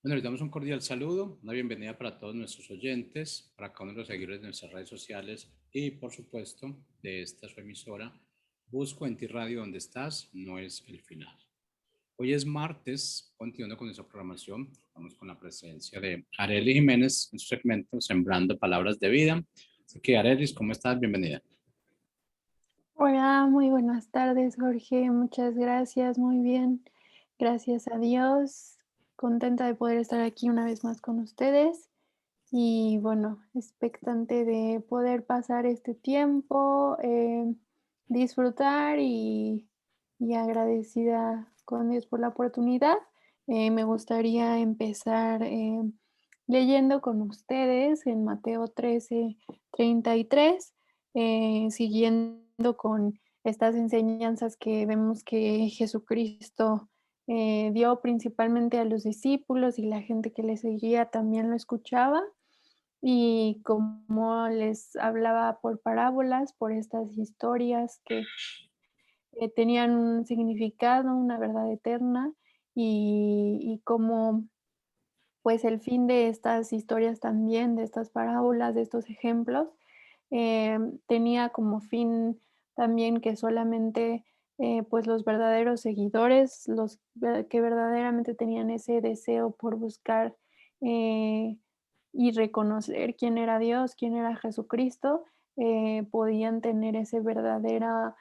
Bueno, les damos un cordial saludo, una bienvenida para todos nuestros oyentes, para cada uno de los seguidores de nuestras redes sociales y, por supuesto, de esta su emisora. Busco en ti radio donde estás, no es el final. Hoy es martes, continuando con nuestra programación, vamos con la presencia de Arely Jiménez en su segmento Sembrando Palabras de Vida. Así que, Arelis, ¿cómo estás? Bienvenida. Hola, muy buenas tardes, Jorge. Muchas gracias, muy bien. Gracias a Dios. Contenta de poder estar aquí una vez más con ustedes y bueno, expectante de poder pasar este tiempo, disfrutar y agradecida con Dios por la oportunidad. Me gustaría empezar leyendo con ustedes en Mateo 13:33, siguiendo con estas enseñanzas que vemos que Jesucristo dio principalmente a los discípulos y la gente que le seguía también lo escuchaba, y como les hablaba por parábolas, por estas historias que tenían un significado, una verdad eterna, y cómo, pues, el fin de estas historias también, de estas parábolas, de estos ejemplos, tenía como fin también que solamente, pues, los verdaderos seguidores, los que verdaderamente tenían ese deseo por buscar, eh, y reconocer quién era Dios, quién era Jesucristo, podían tener ese verdadera,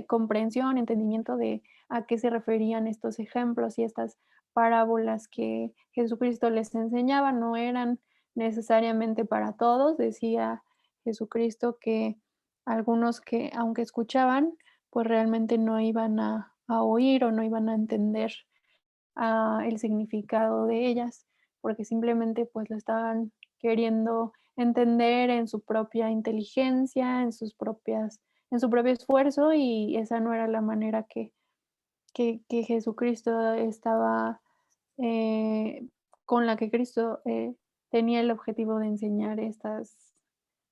comprensión, entendimiento de a qué se referían estos ejemplos y estas parábolas que Jesucristo les enseñaba. No eran necesariamente para todos, decía Jesucristo que algunos que, aunque escuchaban, pues realmente no iban a oír o no iban a entender el significado de ellas, porque simplemente pues lo estaban queriendo entender en su propia inteligencia, en su propio esfuerzo, y esa no era la manera que Jesucristo estaba, eh, con la que Cristo tenía el objetivo de enseñar estas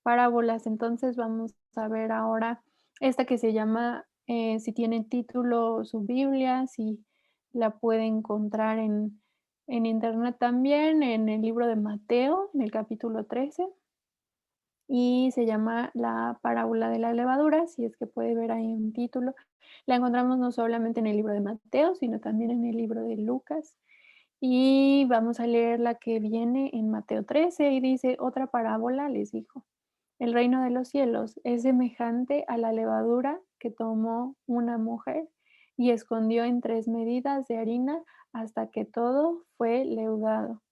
parábolas. Entonces vamos a ver ahora esta que se llama, si tiene título su Biblia, si la puede encontrar en internet también, en el libro de Mateo, en el capítulo 13, y se llama La parábola de la levadura, si es que puede ver ahí un título. La encontramos no solamente en el libro de Mateo, sino también en el libro de Lucas. Y vamos a leer la que viene en Mateo 13 y dice: "Otra parábola les dijo: el reino de los cielos es semejante a la levadura que tomó una mujer y escondió en 3 medidas de harina hasta que todo fue leudado".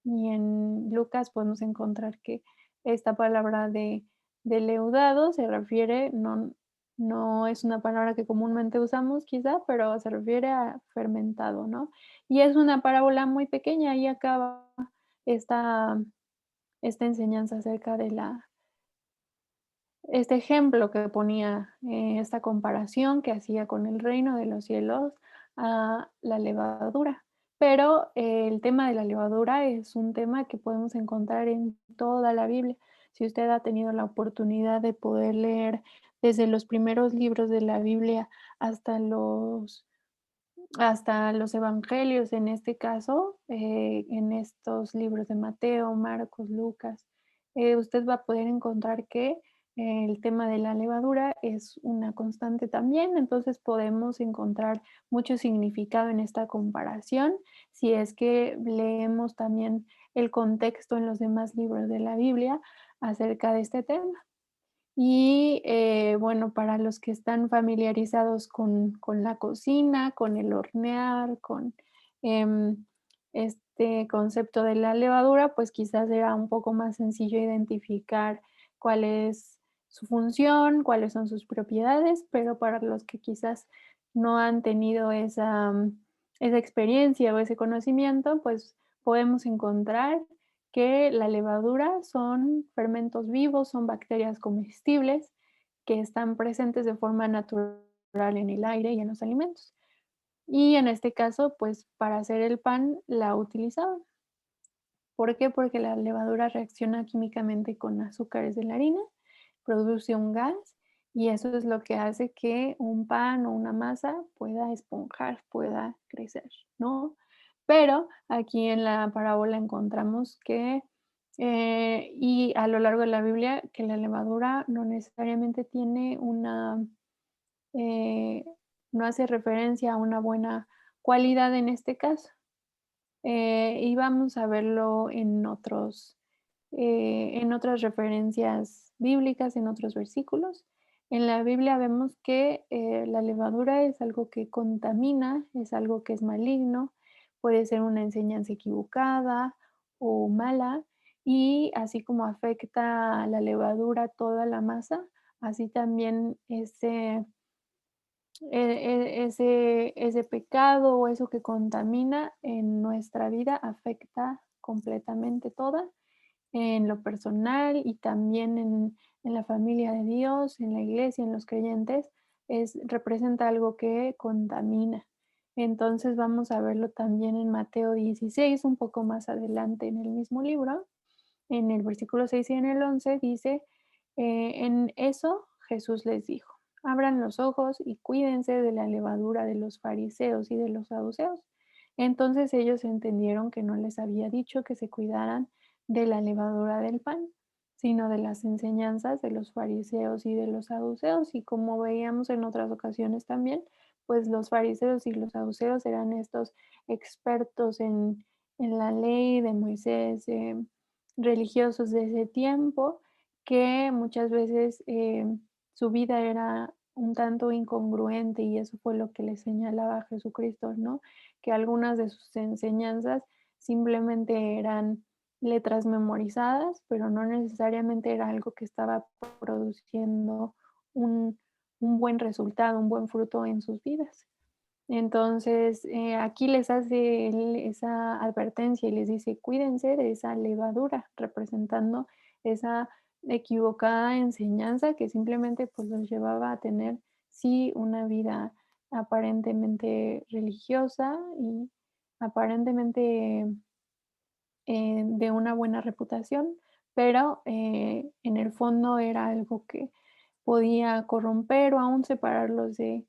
Y en Lucas podemos encontrar que esta palabra de leudado se refiere, no es una palabra que comúnmente usamos quizá, pero se refiere a fermentado, ¿no? Y es una parábola muy pequeña, y acaba esta esta enseñanza acerca de la este ejemplo que ponía, esta comparación que hacía con el reino de los cielos a la levadura. Pero el tema de la levadura es un tema que podemos encontrar en toda la Biblia. Si usted ha tenido la oportunidad de poder leer desde los primeros libros de la Biblia hasta los evangelios, en este caso, en estos libros de Mateo, Marcos, Lucas, usted va a poder encontrar que el tema de la levadura es una constante también. Entonces podemos encontrar mucho significado en esta comparación, si es que leemos también el contexto en los demás libros de la Biblia acerca de este tema. Y, bueno, para los que están familiarizados con la cocina, con el hornear, con, este concepto de la levadura, pues quizás sea un poco más sencillo identificar cuál es su función, cuáles son sus propiedades, pero para los que quizás no han tenido esa experiencia o ese conocimiento, pues podemos encontrar que la levadura son fermentos vivos, son bacterias comestibles que están presentes de forma natural en el aire y en los alimentos. Y en este caso, pues para hacer el pan la utilizaban. ¿Por qué? Porque la levadura reacciona químicamente con azúcares de la harina, produce un gas, y eso es lo que hace que un pan o una masa pueda esponjar, pueda crecer, ¿no? Pero aquí en la parábola encontramos que, y a lo largo de la Biblia, que la levadura no necesariamente tiene eh, no hace referencia a una buena cualidad en este caso. Y vamos a verlo en otras referencias bíblicas, en otros versículos. En la Biblia vemos que la levadura es algo que contamina, es algo que es maligno, puede ser una enseñanza equivocada o mala, y así como afecta a la levadura toda la masa, así también ese pecado o eso que contamina en nuestra vida afecta completamente toda, en lo personal y también en la familia de Dios, en la iglesia, en los creyentes, representa algo que contamina. Entonces vamos a verlo también en Mateo 16, un poco más adelante en el mismo libro, en el versículo 6 y en el 11 dice, en eso Jesús les dijo, abran los ojos y cuídense de la levadura de los fariseos y de los saduceos. Entonces ellos entendieron que no les había dicho que se cuidaran de la levadura del pan, sino de las enseñanzas de los fariseos y de los saduceos. Y como veíamos en otras ocasiones también, pues los fariseos y los saduceos eran estos expertos en la ley de Moisés, religiosos de ese tiempo, que muchas veces su vida era un tanto incongruente y eso fue lo que le señalaba a Jesucristo, ¿no? Que algunas de sus enseñanzas simplemente eran letras memorizadas, pero no necesariamente era algo que estaba produciendo un, un buen resultado, un buen fruto en sus vidas. Entonces, aquí les hace él esa advertencia y les dice: "Cuídense de esa levadura", representando esa equivocada enseñanza que simplemente, pues, los llevaba a tener, sí, una vida aparentemente religiosa y aparentemente, de una buena reputación, pero, en el fondo era algo que podía corromper o aún separarlos de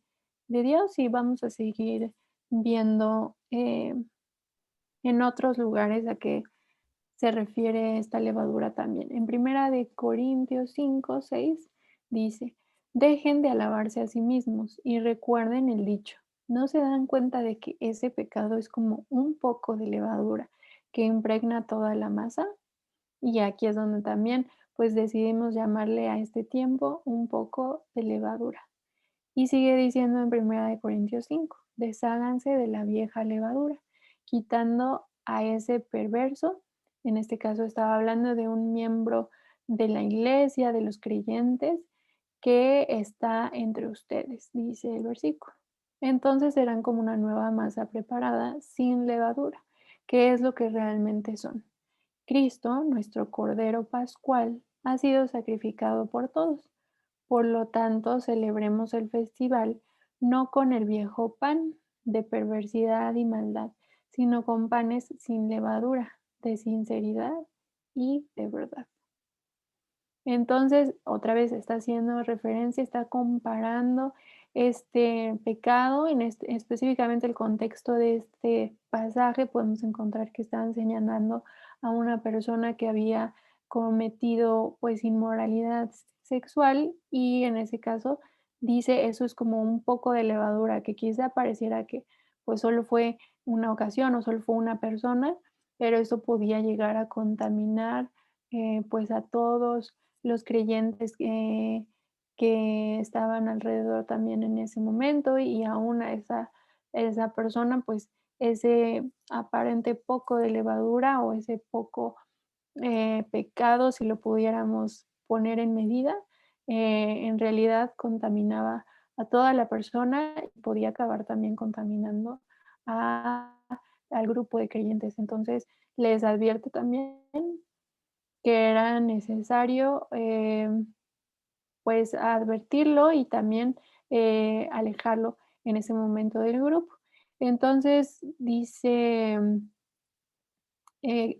Dios, y vamos a seguir viendo, en otros lugares a qué se refiere esta levadura también. En Primera de Corintios 5:6 dice: "Dejen de alabarse a sí mismos y recuerden el dicho, ¿no se dan cuenta de que ese pecado es como un poco de levadura que impregna toda la masa?". Y aquí es donde también, pues, decidimos llamarle a este tiempo un poco de levadura. Y sigue diciendo en Primera de Corintios 5, desháganse de la vieja levadura, quitando a ese perverso. En este caso estaba hablando de un miembro de la iglesia, de los creyentes, que está entre ustedes, dice el versículo. Entonces serán como una nueva masa preparada sin levadura, que es lo que realmente son. Cristo, nuestro Cordero Pascual, ha sido sacrificado por todos. Por lo tanto, celebremos el festival no con el viejo pan de perversidad y maldad, sino con panes sin levadura, de sinceridad y de verdad. Entonces, otra vez está haciendo referencia, está comparando este pecado, específicamente el contexto de este pasaje, podemos encontrar que estaban señalando a una persona que había cometido pues inmoralidad sexual y en ese caso dice eso es como un poco de levadura, que quizá pareciera que pues solo fue una ocasión o solo fue una persona, pero eso podía llegar a contaminar pues a todos los creyentes que estaban alrededor también en ese momento y aún a esa persona, pues ese aparente poco de levadura o ese poco pecado, si lo pudiéramos poner en medida, en realidad contaminaba a toda la persona y podía acabar también contaminando a- al grupo de creyentes. Entonces, les advierto también que era necesario, pues, advertirlo y también, alejarlo en ese momento del grupo. Entonces, dice,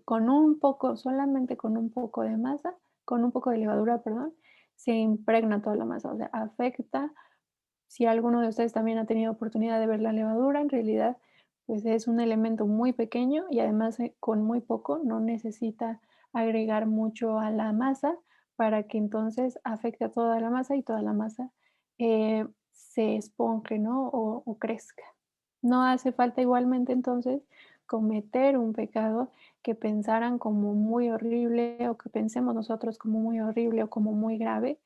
con un poco, solamente con un poco de masa, con un poco de levadura, perdón, se impregna toda la masa, o sea, afecta. Si alguno de ustedes también ha tenido oportunidad de ver la levadura, en realidad, pues es un elemento muy pequeño y además con muy poco no necesita agregar mucho a la masa para que entonces afecte a toda la masa y toda la masa se esponje, ¿no? O crezca. No hace falta igualmente entonces cometer un pecado que pensaran como muy horrible o que pensemos nosotros como muy horrible o como muy grave,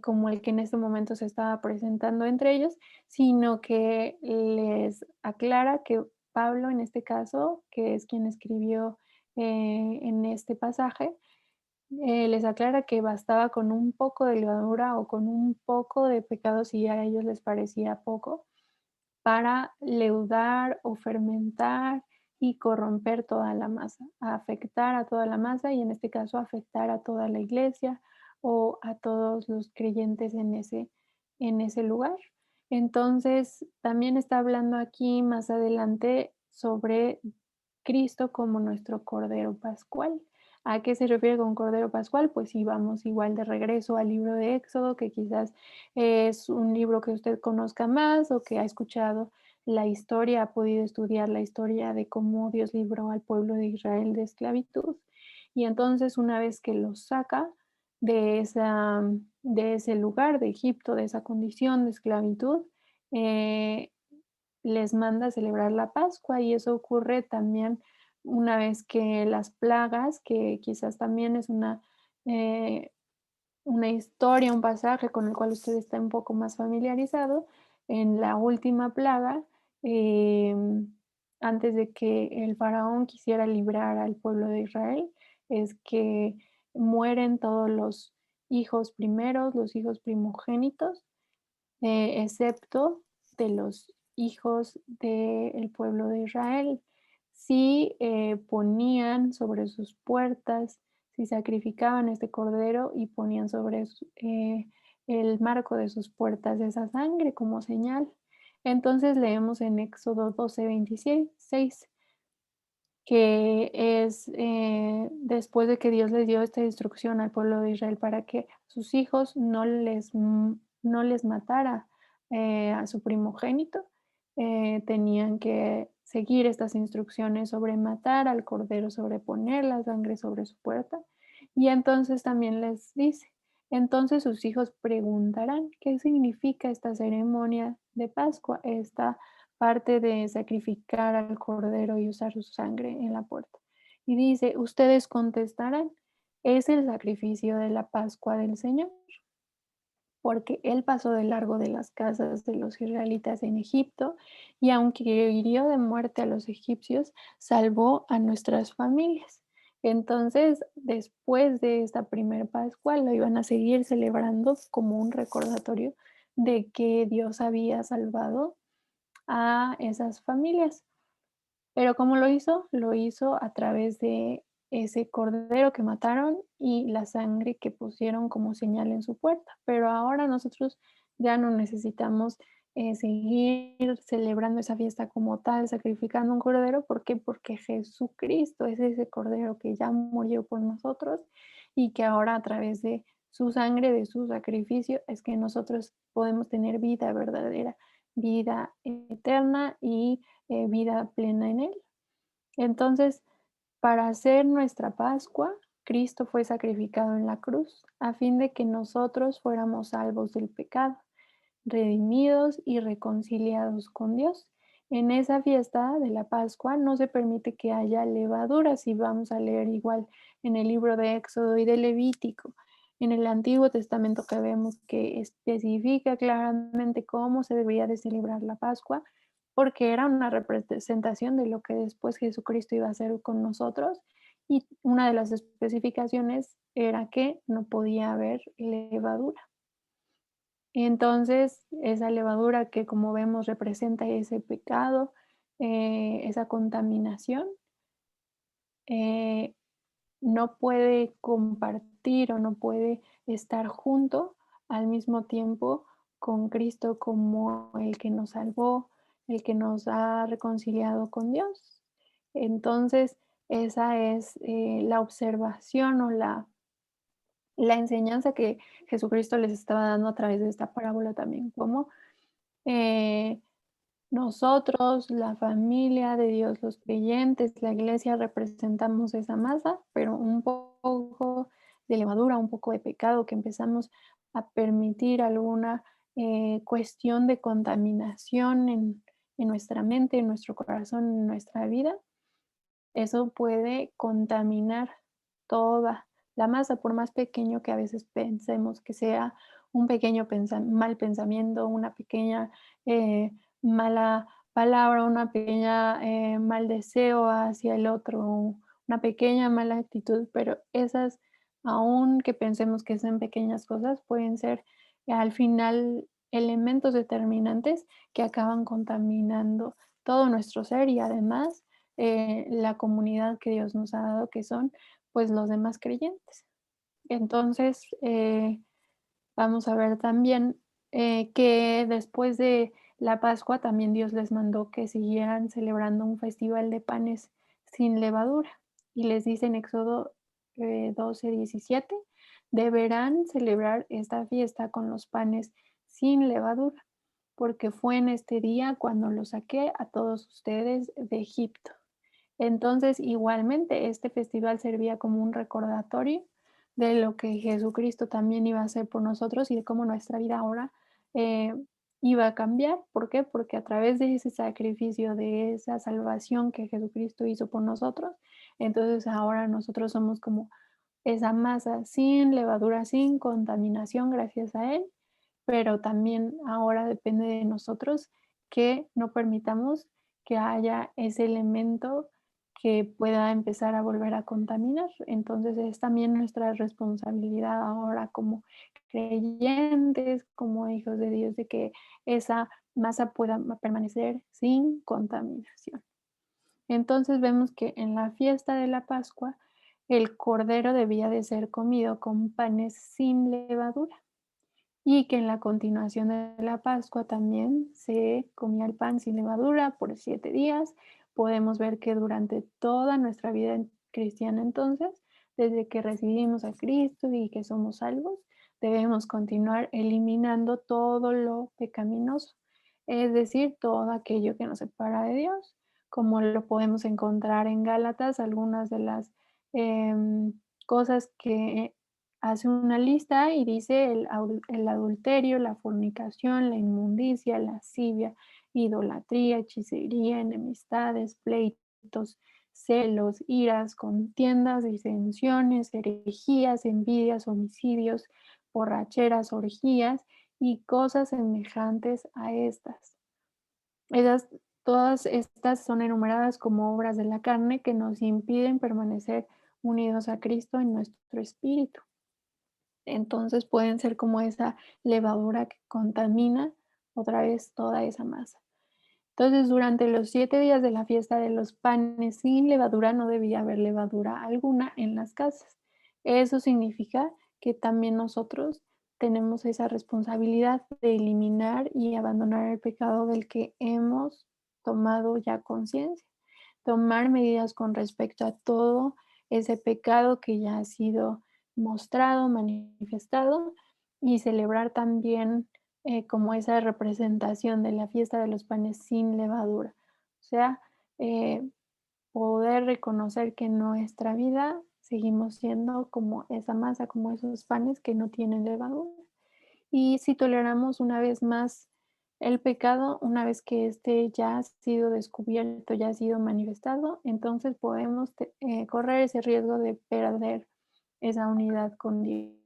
como el que en este momento se estaba presentando entre ellos, sino que les aclara que Pablo, en este caso, que es quien escribió en este pasaje, les aclara que bastaba con un poco de levadura o con un poco de pecado, si a ellos les parecía poco, para leudar o fermentar y corromper toda la masa, afectar a toda la masa y en este caso afectar a toda la iglesia o a todos los creyentes en ese lugar. Entonces, también está hablando aquí más adelante sobre Cristo como nuestro Cordero Pascual. ¿A qué se refiere con Cordero Pascual? Pues si vamos igual de regreso al libro de Éxodo, que quizás es un libro que usted conozca más o que ha escuchado la historia, ha podido estudiar la historia de cómo Dios libró al pueblo de Israel de esclavitud. Y entonces una vez que los saca de ese lugar, de Egipto, de esa condición de esclavitud, eh, les manda a celebrar la Pascua y eso ocurre también una vez que las plagas, que quizás también es eh, una historia, un pasaje con el cual usted está un poco más familiarizado, en la última plaga, antes de que el faraón quisiera librar al pueblo de Israel, es que mueren todos los hijos primeros, los hijos primogénitos, excepto de los hijos del pueblo de Israel. Si ponían sobre sus puertas, si sacrificaban este cordero y ponían sobre el marco de sus puertas esa sangre como señal. Entonces leemos en Éxodo 12:26 que es después de que Dios les dio esta instrucción al pueblo de Israel para que sus hijos no les matara a su primogénito, tenían que seguir estas instrucciones sobre matar al cordero, sobre poner la sangre sobre su puerta. Y entonces también les dice, entonces sus hijos preguntarán, ¿qué significa esta ceremonia de Pascua? Esta parte de sacrificar al cordero y usar su sangre en la puerta. Y dice, ustedes contestarán, es el sacrificio de la Pascua del Señor, porque Él pasó de largo de las casas de los israelitas en Egipto y aunque hirió de muerte a los egipcios, salvó a nuestras familias. Entonces, después de esta primer Pascua, lo iban a seguir celebrando como un recordatorio de que Dios había salvado a esas familias. Pero ¿cómo lo hizo? Lo hizo a través de ese cordero que mataron y la sangre que pusieron como señal en su puerta. Pero ahora nosotros ya no necesitamos seguir celebrando esa fiesta como tal, sacrificando un cordero. ¿Por qué? Porque Jesucristo es ese cordero que ya murió por nosotros y que ahora a través de su sangre, de su sacrificio, es que nosotros podemos tener vida verdadera, vida eterna y vida plena en Él. Entonces, para hacer nuestra Pascua, Cristo fue sacrificado en la cruz a fin de que nosotros fuéramos salvos del pecado, redimidos y reconciliados con Dios. En esa fiesta de la Pascua no se permite que haya levadura, si vamos a leer igual en el libro de Éxodo y de Levítico. En el Antiguo Testamento que vemos que especifica claramente cómo se debería de celebrar la Pascua, porque era una representación de lo que después Jesucristo iba a hacer con nosotros y una de las especificaciones era que no podía haber levadura. Entonces, esa levadura que como vemos representa ese pecado, esa contaminación, eh, no puede compartir o no puede estar junto al mismo tiempo con Cristo como el que nos salvó, el que nos ha reconciliado con Dios. Entonces, esa es la observación o la enseñanza que Jesucristo les estaba dando a través de esta parábola también, como nosotros, la familia de Dios, los creyentes, la iglesia, representamos esa masa, pero un poco de levadura, un poco de pecado que empezamos a permitir alguna cuestión de contaminación en nuestra mente, en nuestro corazón, en nuestra vida. Eso puede contaminar toda la masa, por más pequeño que a veces pensemos que sea un pequeño mal pensamiento, una pequeña eh, mala palabra, una pequeña mal deseo hacia el otro, una pequeña mala actitud, pero esas, aun que pensemos que son pequeñas cosas, pueden ser al final elementos determinantes que acaban contaminando todo nuestro ser y además la comunidad que Dios nos ha dado, que son pues los demás creyentes. Entonces, vamos a ver también que después de la Pascua también Dios les mandó que siguieran celebrando un festival de panes sin levadura. Y les dice en Éxodo 12:17, deberán celebrar esta fiesta con los panes sin levadura, porque fue en este día cuando los saqué a todos ustedes de Egipto. Entonces, igualmente, este festival servía como un recordatorio de lo que Jesucristo también iba a hacer por nosotros y de cómo nuestra vida ahora eh, iba a cambiar. ¿Por qué? Porque a través de ese sacrificio, de esa salvación que Jesucristo hizo por nosotros, entonces ahora nosotros somos como esa masa sin levadura, sin contaminación gracias a Él, pero también ahora depende de nosotros que no permitamos que haya ese elemento que pueda empezar a volver a contaminar. Entonces es también nuestra responsabilidad ahora como creyentes, como hijos de Dios, de que esa masa pueda permanecer sin contaminación. Entonces vemos que en la fiesta de la Pascua el cordero debía de ser comido con panes sin levadura y que en la continuación de la Pascua también se comía el pan sin levadura por 7 días. Podemos ver que durante toda nuestra vida cristiana entonces, desde que recibimos a Cristo y que somos salvos, debemos continuar eliminando todo lo pecaminoso, es decir, todo aquello que nos separa de Dios, como lo podemos encontrar en Gálatas, algunas de las cosas que hace una lista y dice el adulterio, la fornicación, la inmundicia, la lascivia, idolatría, hechicería, enemistades, pleitos, celos, iras, contiendas, disensiones, herejías, envidias, homicidios, borracheras, orgías y cosas semejantes a estas. Esas, todas estas son enumeradas como obras de la carne que nos impiden permanecer unidos a Cristo en nuestro espíritu. Entonces pueden ser como esa levadura que contamina otra vez toda esa masa. Entonces, durante los 7 días de la fiesta de los panes sin levadura no debía haber levadura alguna en las casas. Eso significa que también nosotros tenemos esa responsabilidad de eliminar y abandonar el pecado del que hemos tomado ya conciencia. Tomar medidas con respecto a todo ese pecado que ya ha sido mostrado, manifestado y celebrar también como esa representación de la fiesta de los panes sin levadura. O sea, eh, poder reconocer que en nuestra vida seguimos siendo como esa masa, como esos panes que no tienen levadura. Y si toleramos una vez más el pecado, una vez que este ya ha sido descubierto, ya ha sido manifestado, entonces podemos correr ese riesgo de perder esa unidad con Dios.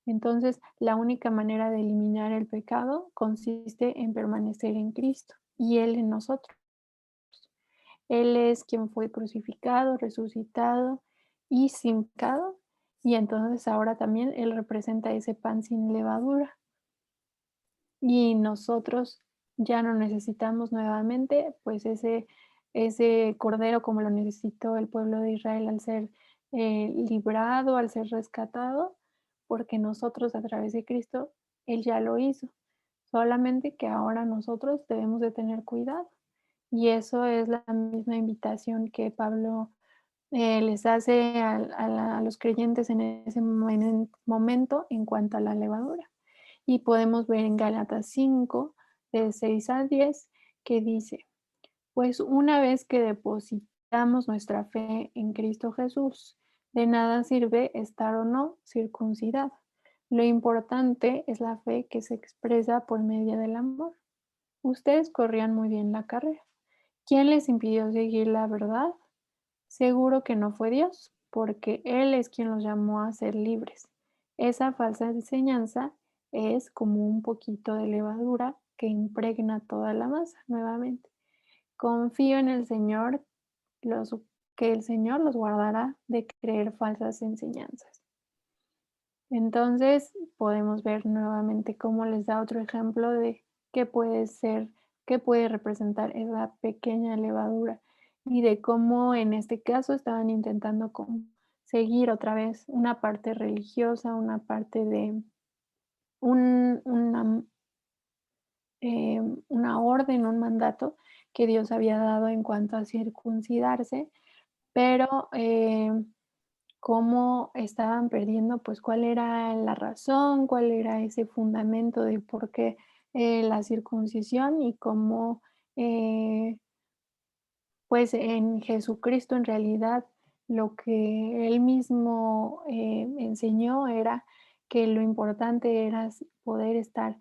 Entonces, la única manera de eliminar el pecado consiste en permanecer en Cristo y Él en nosotros. Él es quien fue crucificado, resucitado y sin pecado, y entonces ahora también Él representa ese pan sin levadura. Y nosotros ya no necesitamos nuevamente, pues ese cordero como lo necesitó el pueblo de Israel al ser librado, al ser rescatado, porque nosotros a través de Cristo, Él ya lo hizo. Solamente que ahora nosotros debemos de tener cuidado. Y eso es la misma invitación que Pablo les hace a los creyentes en ese momento en cuanto a la levadura. Y podemos ver en Gálatas 5, de 6 a 10, que dice: pues una vez que depositamos nuestra fe en Cristo Jesús, de nada sirve estar o no circuncidado. Lo importante es la fe que se expresa por medio del amor. Ustedes corrían muy bien la carrera. ¿Quién les impidió seguir la verdad? Seguro que no fue Dios, porque Él es quien los llamó a ser libres. Esa falsa enseñanza es como un poquito de levadura que impregna toda la masa nuevamente. Confío en el Señor, los, que el Señor los guardará de creer falsas enseñanzas. Entonces podemos ver nuevamente cómo les da otro ejemplo de qué puede ser, qué puede representar esa pequeña levadura y de cómo en este caso estaban intentando seguir otra vez una parte religiosa, una parte de un, una orden, un mandato que Dios había dado en cuanto a circuncidarse, pero cómo estaban perdiendo, pues cuál era la razón, cuál era ese fundamento de por qué la circuncisión y cómo eh, pues en Jesucristo en realidad lo que él mismo enseñó era que lo importante era poder estar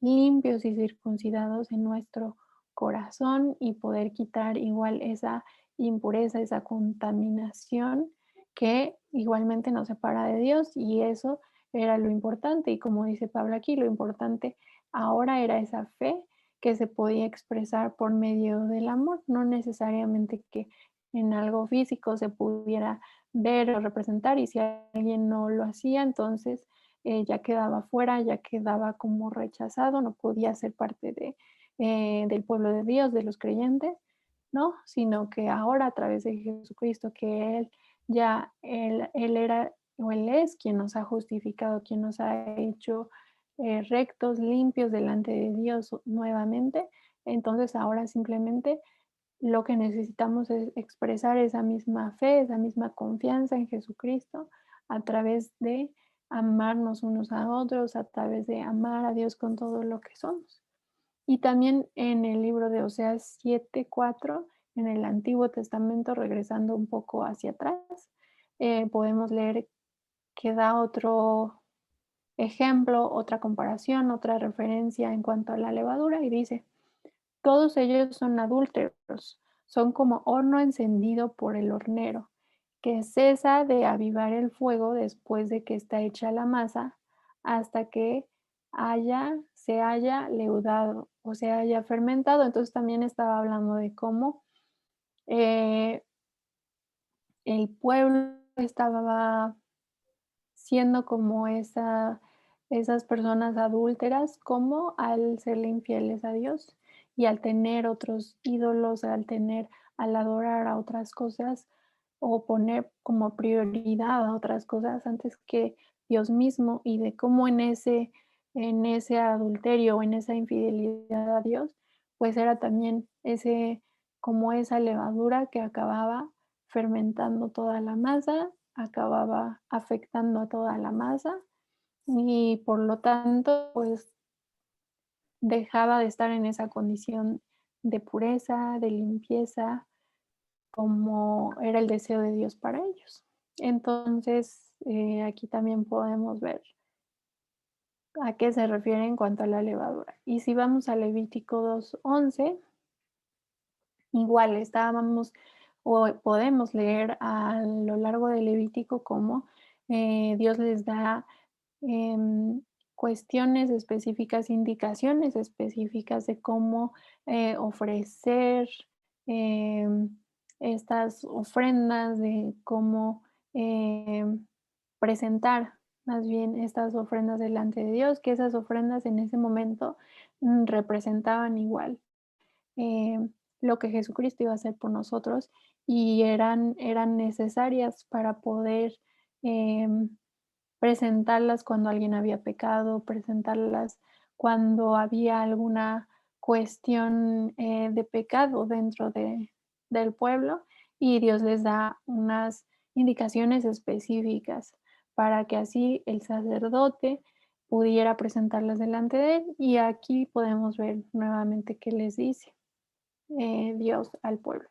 limpios y circuncidados en nuestro corazón y poder quitar igual esa impureza, esa contaminación que igualmente nos separa de Dios y eso era lo importante y como dice Pablo aquí, lo importante ahora era esa fe que se podía expresar por medio del amor, no necesariamente que en algo físico se pudiera ver o representar y si alguien no lo hacía, entonces ya quedaba fuera, ya quedaba como rechazado, no podía ser parte del pueblo de Dios, de los creyentes, ¿no? Sino que ahora a través de Jesucristo, que Él era o Él es quien nos ha justificado, quien nos ha hecho rectos, limpios delante de Dios nuevamente. Entonces ahora simplemente lo que necesitamos es expresar esa misma fe, esa misma confianza en Jesucristo a través de amarnos unos a otros, a través de amar a Dios con todo lo que somos. Y también en el libro de Oseas 7:4, en el Antiguo Testamento, regresando un poco hacia atrás, podemos leer que da otro ejemplo, otra comparación, otra referencia en cuanto a la levadura y dice, todos ellos son adúlteros, son como horno encendido por el hornero, que cesa de avivar el fuego después de que está hecha la masa, hasta que se haya leudado o se haya fermentado. Entonces también estaba hablando de cómo eh, el pueblo estaba siendo como esas personas adúlteras, como al serle infieles a Dios y al tener otros ídolos, al adorar a otras cosas o poner como prioridad a otras cosas antes que Dios mismo y de cómo en ese adulterio o en esa infidelidad a Dios, pues era también como esa levadura que acababa fermentando toda la masa, acababa afectando a toda la masa y por lo tanto, pues dejaba de estar en esa condición de pureza, de limpieza, como era el deseo de Dios para ellos. Entonces, aquí también podemos ver a qué se refiere en cuanto a la levadura. Y si vamos a Levítico 2:11, igual estábamos o podemos leer a lo largo de Levítico cómo Dios les da em, cuestiones específicas, indicaciones específicas de cómo ofrecer em, estas ofrendas, de cómo presentar más bien estas ofrendas delante de Dios, que esas ofrendas en ese momento representaban igual eh, lo que Jesucristo iba a hacer por nosotros y eran necesarias para poder em, presentarlas cuando alguien había pecado, presentarlas cuando había alguna cuestión de pecado dentro del pueblo y Dios les da unas indicaciones específicas para que así el sacerdote pudiera presentarlas delante de él. Y aquí podemos ver nuevamente qué les dice Dios al pueblo.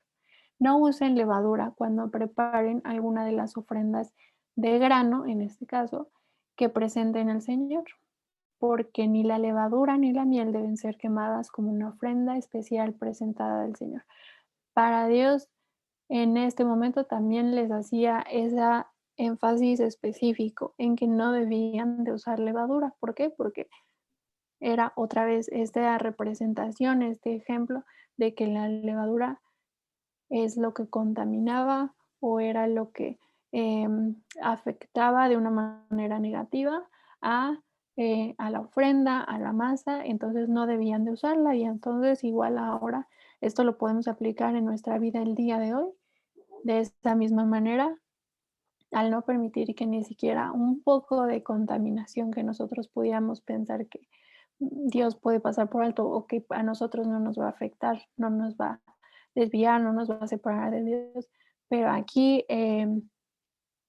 No usen levadura cuando preparen alguna de las ofrendas de grano, en este caso, que presenten al Señor, porque ni la levadura ni la miel deben ser quemadas como una ofrenda especial presentada al Señor. Para Dios, en este momento también les hacía esa énfasis específico en que no debían de usar levadura. ¿Por qué? Porque era otra vez esta representación, este ejemplo de que la levadura es lo que contaminaba o era lo que afectaba de una manera negativa a, a la ofrenda, a la masa, entonces no debían de usarla y entonces igual ahora esto lo podemos aplicar en nuestra vida el día de hoy. De esta misma manera, al no permitir que ni siquiera un poco de contaminación que nosotros pudiéramos pensar que Dios puede pasar por alto o que a nosotros no nos va a afectar, no nos va a desviar, no nos va a separar de Dios. Pero aquí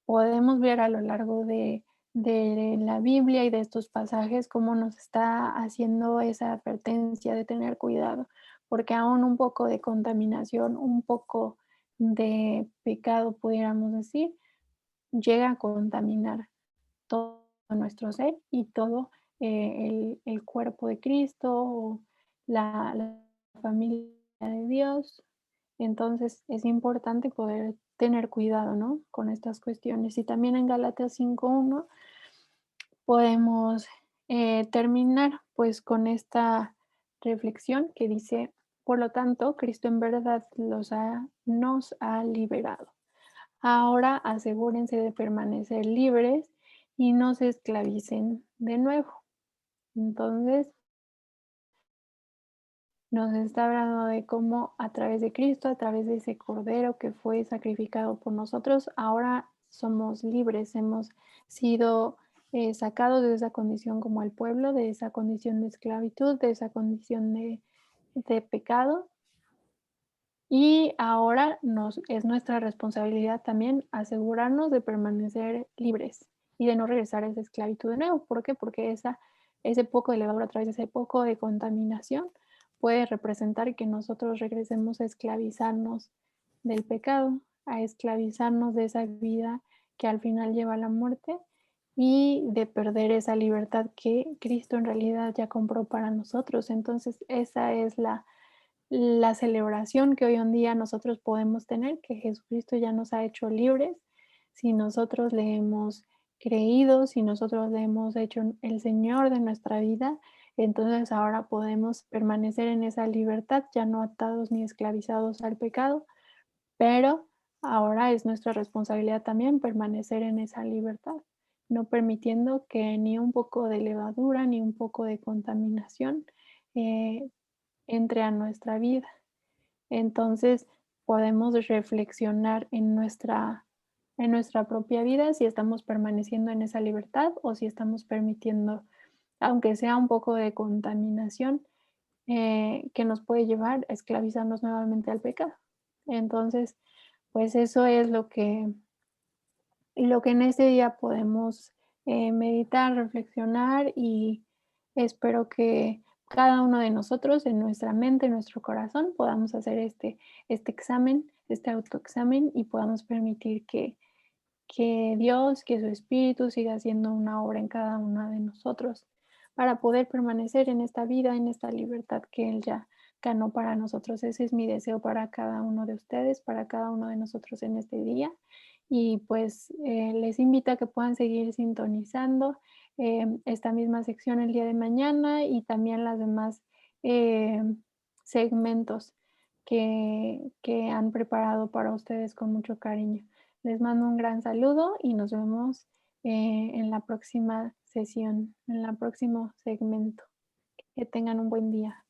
podemos ver a lo largo de la Biblia y de estos pasajes cómo nos está haciendo esa advertencia de tener cuidado, porque aún un poco de contaminación, un poco de pecado, pudiéramos decir, llega a contaminar todo nuestro ser y todo el cuerpo de Cristo o la familia de Dios. Entonces es importante poder tener cuidado, ¿no? Con estas cuestiones. Y también en Gálatas 5:1 podemos terminar pues con esta reflexión que dice, por lo tanto, Cristo en verdad nos ha liberado. Ahora asegúrense de permanecer libres y no se esclavicen de nuevo. Entonces, nos está hablando de cómo a través de Cristo, a través de ese cordero que fue sacrificado por nosotros, ahora somos libres, hemos sido sacados de esa condición como el pueblo, de esa condición de esclavitud, de esa condición de pecado. Y ahora es nuestra responsabilidad también asegurarnos de permanecer libres y de no regresar a esa esclavitud de nuevo. ¿Por qué? Porque ese poco de levadura a través de ese poco de contaminación puede representar que nosotros regresemos a esclavizarnos del pecado, a esclavizarnos de esa vida que al final lleva a la muerte y de perder esa libertad que Cristo en realidad ya compró para nosotros. Entonces, esa es la celebración que hoy en día nosotros podemos tener, que Jesucristo ya nos ha hecho libres, si nosotros le hemos creído, si nosotros le hemos hecho el Señor de nuestra vida, entonces ahora podemos permanecer en esa libertad, ya no atados ni esclavizados al pecado, pero ahora es nuestra responsabilidad también permanecer en esa libertad, no permitiendo que ni un poco de levadura, ni un poco de contaminación eh, entre a nuestra vida. Entonces, podemos reflexionar en nuestra propia vida si estamos permaneciendo en esa libertad o si estamos permitiendo, aunque sea un poco de contaminación, que nos puede llevar a esclavizarnos nuevamente al pecado. Entonces, pues eso es lo que en este día podemos meditar, reflexionar y espero que cada uno de nosotros en nuestra mente, en nuestro corazón, podamos hacer este examen, este autoexamen y podamos permitir que Dios, que su Espíritu siga haciendo una obra en cada uno de nosotros para poder permanecer en esta vida, en esta libertad que Él ya ganó para nosotros. Ese es mi deseo para cada uno de ustedes, para cada uno de nosotros en este día. Y pues les invito a que puedan seguir sintonizando esta misma sección el día de mañana y también las demás eh, segmentos que han preparado para ustedes con mucho cariño. Les mando un gran saludo y nos vemos en la próxima sesión, en el próximo segmento. Que tengan un buen día.